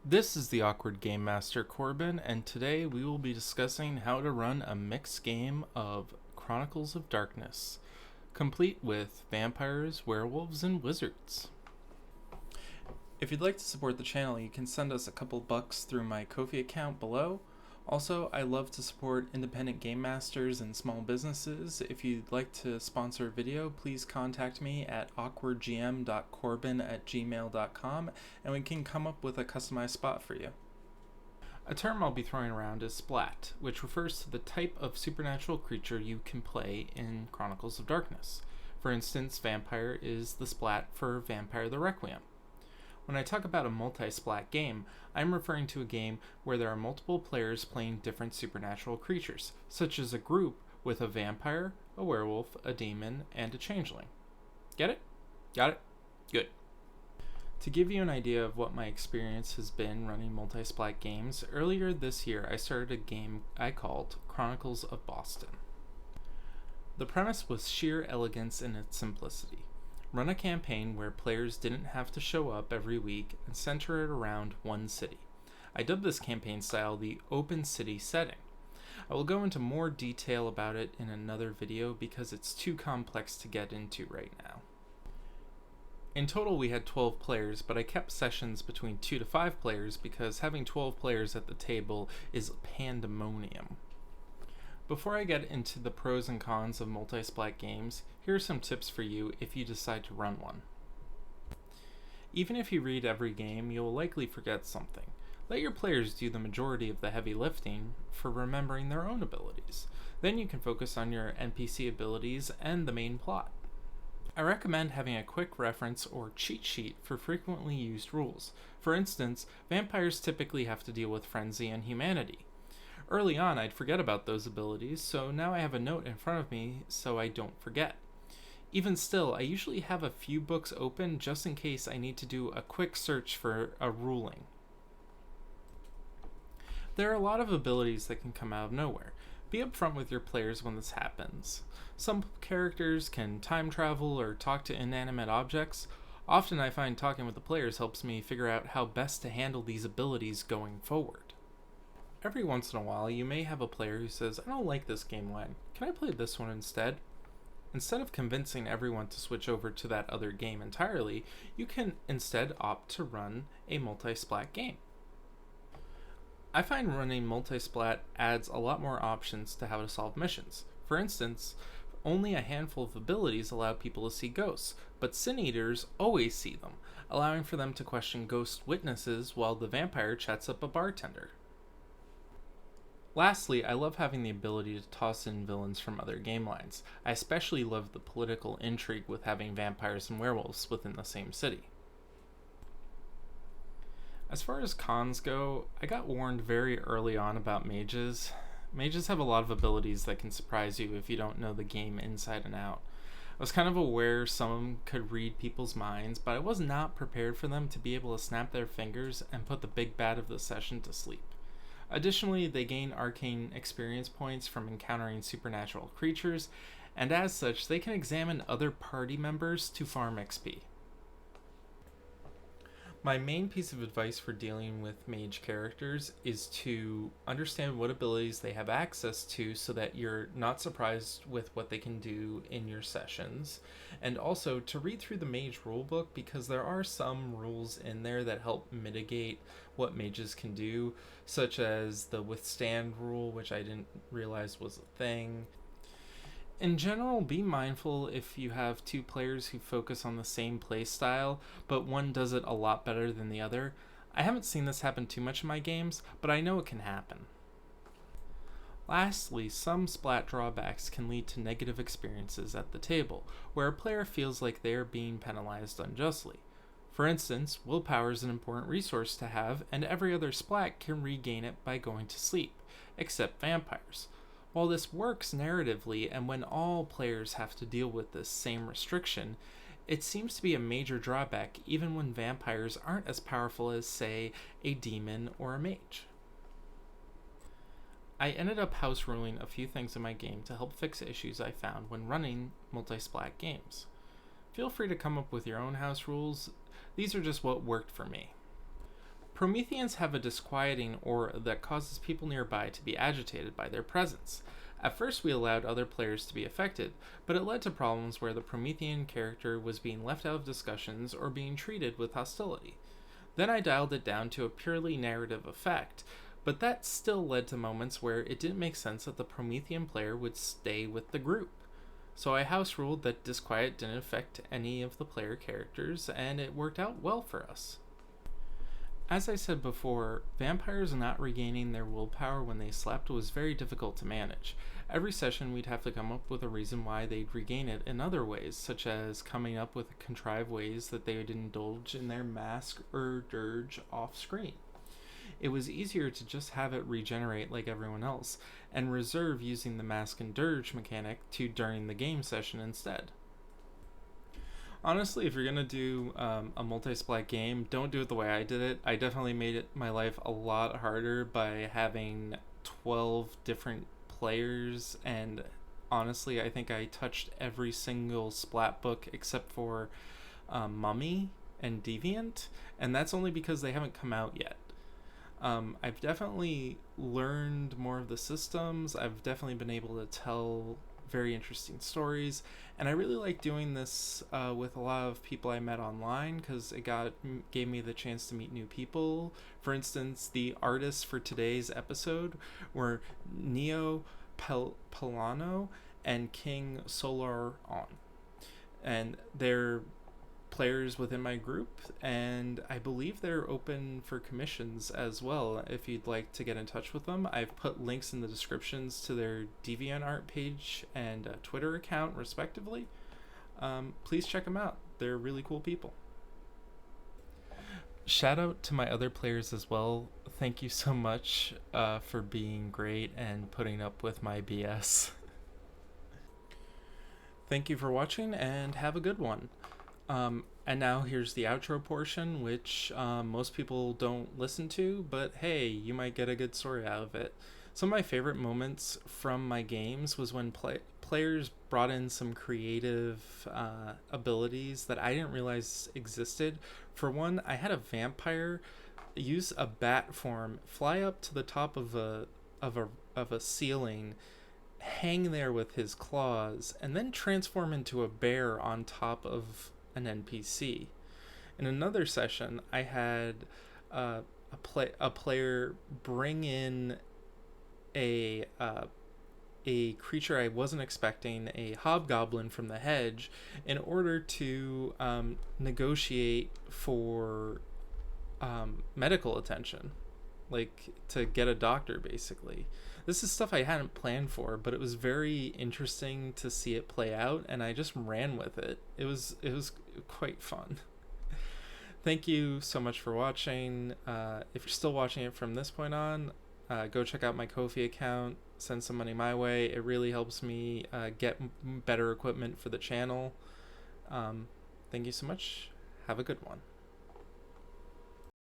This is the Awkward Game Master Corbin, and today we will be discussing how to run a mixed game of Chronicles of Darkness, complete with vampires, werewolves, and wizards. If you'd like to support the channel, you can send us a couple bucks through my Ko-fi account below. Also, I love to support independent game masters and small businesses. If you'd like to sponsor a video, please contact me at awkwardgm.corbin@gmail.com and we can come up with a customized spot for you. A term I'll be throwing around is splat, which refers to the type of supernatural creature you can play in Chronicles of Darkness. For instance, vampire is the splat for Vampire the Requiem. When I talk about a multi-splat game, I'm referring to a game where there are multiple players playing different supernatural creatures, such as a group with a vampire, a werewolf, a demon, and a changeling. Get it? Got it? Good. To give you an idea of what my experience has been running multi-splat games, earlier this year I started a game I called Chronicles of Boston. The premise was sheer elegance in its simplicity. Run a campaign where players didn't have to show up every week and center it around one city. I dubbed this campaign style the open city setting. I will go into more detail about it in another video because it's too complex to get into right now. In total we had 12 players, but I kept sessions between 2 to 5 players because having 12 players at the table is pandemonium. Before I get into the pros and cons of multi-splat games, here are some tips for you if you decide to run one. Even if you read every game, you will likely forget something. Let your players do the majority of the heavy lifting for remembering their own abilities. Then you can focus on your NPC abilities and the main plot. I recommend having a quick reference or cheat sheet for frequently used rules. For instance, vampires typically have to deal with frenzy and humanity. Early on, I'd forget about those abilities, so now I have a note in front of me so I don't forget. Even still, I usually have a few books open just in case I need to do a quick search for a ruling. There are a lot of abilities that can come out of nowhere. Be upfront with your players when this happens. Some characters can time travel or talk to inanimate objects. Often I find talking with the players helps me figure out how best to handle these abilities going forward. Every once in a while, you may have a player who says, I don't like this game line. Can I play this one instead? Instead of convincing everyone to switch over to that other game entirely, you can instead opt to run a multi-splat game. I find running multi-splat adds a lot more options to how to solve missions. For instance, only a handful of abilities allow people to see ghosts, but Sin-Eaters always see them, allowing for them to question ghost witnesses while the vampire chats up a bartender. Lastly, I love having the ability to toss in villains from other game lines. I especially love the political intrigue with having vampires and werewolves within the same city. As far as cons go, I got warned very early on about mages. Mages have a lot of abilities that can surprise you if you don't know the game inside and out. I was kind of aware some could read people's minds, but I was not prepared for them to be able to snap their fingers and put the big bad of the session to sleep. Additionally, they gain arcane experience points from encountering supernatural creatures, and as such, they can examine other party members to farm XP. My main piece of advice for dealing with mage characters is to understand what abilities they have access to so that you're not surprised with what they can do in your sessions, and also to read through the mage rulebook because there are some rules in there that help mitigate what mages can do, such as the withstand rule, which I didn't realize was a thing. In general, be mindful if you have two players who focus on the same playstyle, but one does it a lot better than the other. I haven't seen this happen too much in my games, but I know it can happen. Lastly, some splat drawbacks can lead to negative experiences at the table, where a player feels like they are being penalized unjustly. For instance, willpower is an important resource to have, and every other splat can regain it by going to sleep, except vampires. While this works narratively, and when all players have to deal with this same restriction, it seems to be a major drawback even when vampires aren't as powerful as, say, a demon or a mage. I ended up house ruling a few things in my game to help fix issues I found when running multi-splat games. Feel free to come up with your own house rules. These are just what worked for me. Prometheans have a disquieting aura that causes people nearby to be agitated by their presence. At first, we allowed other players to be affected, but it led to problems where the Promethean character was being left out of discussions or being treated with hostility. Then I dialed it down to a purely narrative effect, but that still led to moments where it didn't make sense that the Promethean player would stay with the group. So I house ruled that disquiet didn't affect any of the player characters, and it worked out well for us. As I said before, vampires not regaining their willpower when they slept was very difficult to manage. Every session we'd have to come up with a reason why they'd regain it in other ways, such as coming up with contrived ways that they would indulge in their mask or dirge off screen. It was easier to just have it regenerate like everyone else, and reserve using the mask and dirge mechanic to during the game session instead. Honestly, if you're going to do a multi-splat game, don't do it the way I did it. I definitely made my life a lot harder by having 12 different players, and honestly, I think I touched every single splat book except for Mummy and Deviant, and that's only because they haven't come out yet. I've definitely learned more of the systems. I've definitely been able to tell very interesting stories, and I really like doing this with a lot of people I met online because it gave me the chance to meet new people. For instance, the artists for today's episode were Neopelano and Kingsolaron, and they're players within my group, and I believe they're open for commissions as well if you'd like to get in touch with them. I've put links in the descriptions to their DeviantArt page and Twitter account respectively. Please check them out. They're really cool people. Shout out to my other players as well. Thank you so much for being great and putting up with my BS. Thank you for watching and have a good one. And now here's the outro portion, which most people don't listen to, but hey, you might get a good story out of it. Some of my favorite moments from my games was when players brought in some creative abilities that I didn't realize existed. For one, I had a vampire use a bat form, fly up to the top of a ceiling, hang there with his claws, and then transform into a bear on top of an NPC. In another session, I had a player bring in a creature I wasn't expecting, a hobgoblin from the hedge, in order to negotiate for medical attention, like to get a doctor basically. This is stuff I hadn't planned for, but it was very interesting to see it play out, and I just ran with it. It was quite fun. Thank you so much for watching. If you're still watching it from this point on, go check out my Ko-fi account, send some money my way. It really helps me get better equipment for the channel. Thank you so much. Have a good one.